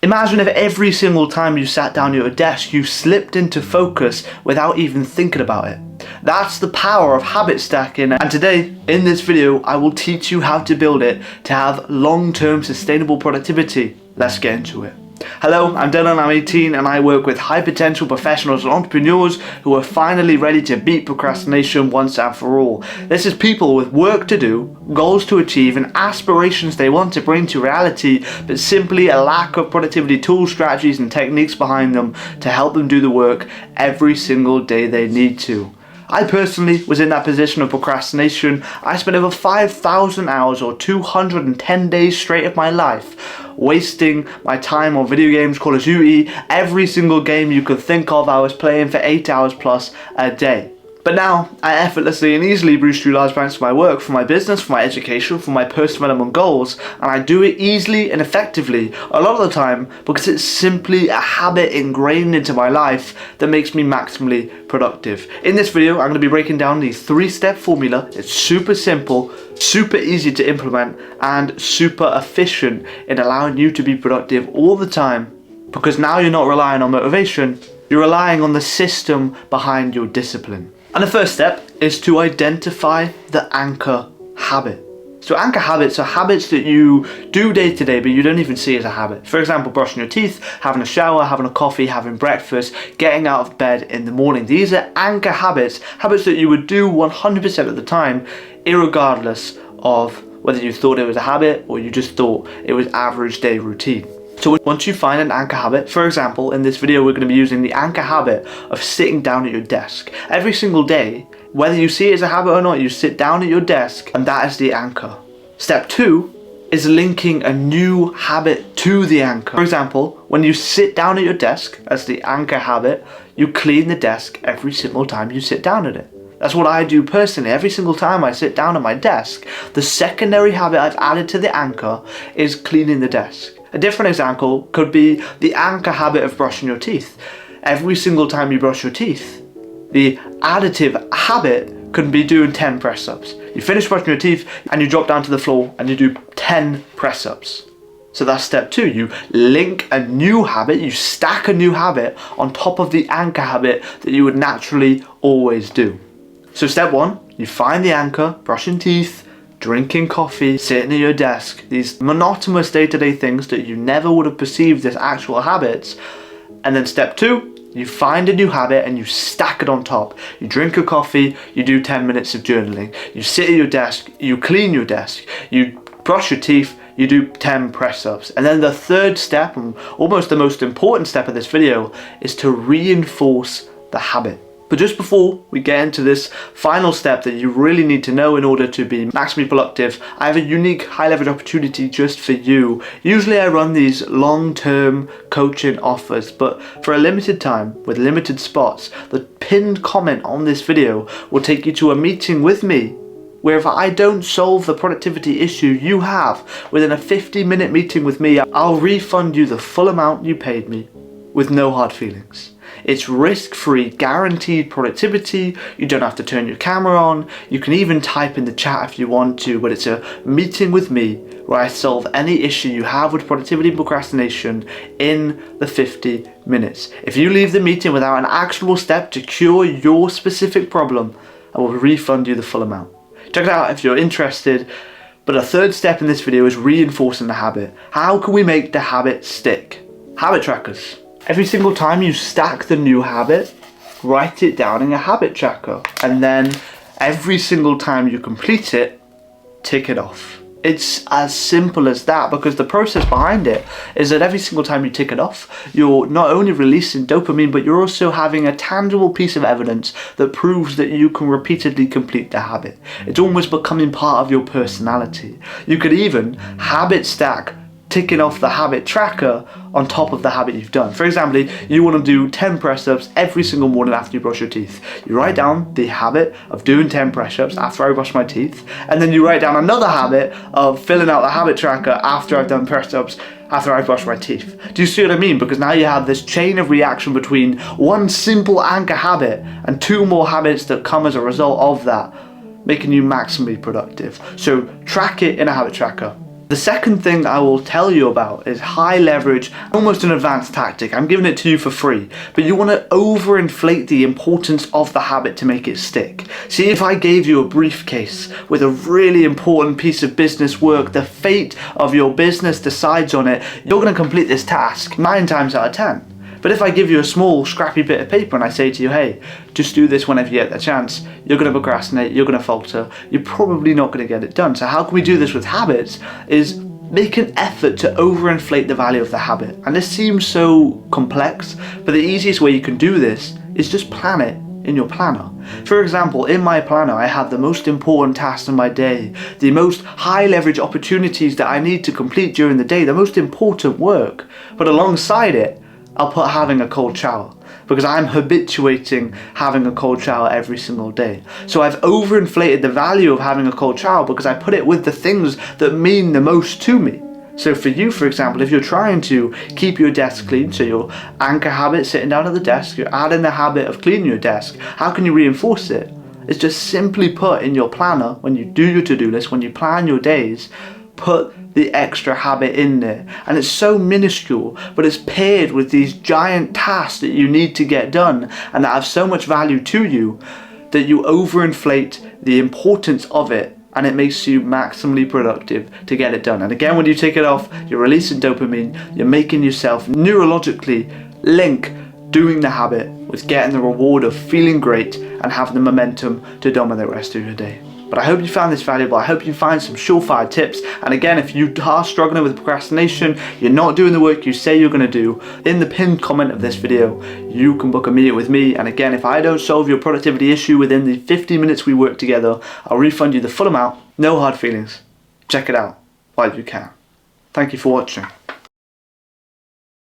Imagine if every single time you sat down at your desk, you slipped into focus without even thinking about it. That's the power of habit stacking, and today, in this video, I will teach you how to build it to have long-term sustainable productivity. Let's get into it. Hello, I'm Dylan, I'm 18 and I work with high potential professionals and entrepreneurs who are finally ready to beat procrastination once and for all. This is people with work to do, goals to achieve and aspirations they want to bring to reality, but simply a lack of productivity tools, strategies and techniques behind them to help them do the work every single day they need to. I personally was in that position of procrastination. I spent over 5,000 hours or 210 days straight of my life wasting my time on video games, Call of Duty, every single game you could think of I was playing for 8 hours plus a day. But now, I effortlessly and easily breeze through large banks of my work, for my business, for my education, for my personal development goals, and I do it easily and effectively a lot of the time because it's simply a habit ingrained into my life that makes me maximally productive. In this video, I'm going to be breaking down the 3-step formula. It's super simple, super easy to implement, and super efficient in allowing you to be productive all the time, because now you're not relying on motivation, you're relying on the system behind your discipline. And the first step is to identify the anchor habit. So anchor habits are habits that you do day to day, but you don't even see as a habit. For example, brushing your teeth, having a shower, having a coffee, having breakfast, getting out of bed in the morning. These are anchor habits, habits that you would do 100% of the time, irregardless of whether you thought it was a habit or you just thought it was average day routine. So once you find an anchor habit, for example, in this video we're going to be using the anchor habit of sitting down at your desk. Every single day, whether you see it as a habit or not, you sit down at your desk and that is the anchor. Step 2 is linking a new habit to the anchor. For example, when you sit down at your desk as the anchor habit, you clean the desk every single time you sit down at it. That's what I do personally. Every single time I sit down at my desk, the secondary habit I've added to the anchor is cleaning the desk. A different example could be the anchor habit of brushing your teeth. Every single time you brush your teeth, the additive habit could be doing 10 press-ups. You finish brushing your teeth and you drop down to the floor and you do 10 press-ups. So that's step 2. You link a new habit, you stack a new habit on top of the anchor habit that you would naturally always do. So step 1, you find the anchor, brushing teeth, drinking coffee, sitting at your desk, these monotonous day-to-day things that you never would have perceived as actual habits. And then step 2, you find a new habit and you stack it on top. You drink a coffee, you do 10 minutes of journaling. You sit at your desk, you clean your desk, you brush your teeth, you do 10 press-ups. And then the third step, and almost the most important step of this video, is to reinforce the habit. But just before we get into this final step that you really need to know in order to be maximally productive, I have a unique high leverage opportunity just for you. Usually I run these long-term coaching offers, but for a limited time with limited spots, the pinned comment on this video will take you to a meeting with me where if I don't solve the productivity issue you have within a 50-minute meeting with me, I'll refund you the full amount you paid me with no hard feelings. It's risk-free, guaranteed productivity. You don't have to turn your camera on. You can even type in the chat if you want to, but it's a meeting with me where I solve any issue you have with productivity and procrastination in the 50 minutes. If you leave the meeting without an actionable step to cure your specific problem, I will refund you the full amount. Check it out if you're interested. But a third step in this video is reinforcing the habit. How can we make the habit stick? Habit trackers. Every single time you stack the new habit, write it down in a habit tracker. And then every single time you complete it, tick it off. It's as simple as that, because the process behind it is that every single time you tick it off, you're not only releasing dopamine, but you're also having a tangible piece of evidence that proves that you can repeatedly complete the habit. It's almost becoming part of your personality. You could even habit stack ticking off the habit tracker on top of the habit you've done. For example, you want to do 10 press-ups every single morning after you brush your teeth. You write down the habit of doing 10 press-ups after I brush my teeth, and then you write down another habit of filling out the habit tracker after I've done press-ups after I brush my teeth. Do you see what I mean? Because now you have this chain of reaction between one simple anchor habit and 2 more habits that come as a result of that, making you maximally productive. So track it in a habit tracker. The second thing I will tell you about is high leverage, almost an advanced tactic. I'm giving it to you for free, but you want to overinflate the importance of the habit to make it stick. See, if I gave you a briefcase with a really important piece of business work, the fate of your business decides on it, you're going to complete this task 9 times out of 10. But if I give you a small scrappy bit of paper and I say to you, hey, just do this whenever you get the chance, you're going to procrastinate, you're going to falter, you're probably not going to get it done. So how can we do this with habits is make an effort to overinflate the value of the habit. And this seems so complex, but the easiest way you can do this is just plan it in your planner. For example, in my planner, I have the most important tasks in my day, the most high leverage opportunities that I need to complete during the day, the most important work. But alongside it, I'll put having a cold shower, because I'm habituating having a cold shower every single day. So I've overinflated the value of having a cold shower because I put it with the things that mean the most to me. So for you, for example, if you're trying to keep your desk clean, so your anchor habit, sitting down at the desk, you're adding the habit of cleaning your desk, how can you reinforce it? It's just simply put in your planner, when you do your to-do list, when you plan your days, put the extra habit in there. And it's so minuscule, but it's paired with these giant tasks that you need to get done and that have so much value to you that you overinflate the importance of it, and it makes you maximally productive to get it done. And again, when you take it off, you're releasing dopamine, you're making yourself neurologically link doing the habit with getting the reward of feeling great and having the momentum to dominate the rest of your day. But I hope you found this valuable. I hope you find some surefire tips. And again, if you are struggling with procrastination, you're not doing the work you say you're going to do, in the pinned comment of this video, you can book a meeting with me. And again, if I don't solve your productivity issue within the 50 minutes we work together, I'll refund you the full amount. No hard feelings. Check it out while you can. Thank you for watching.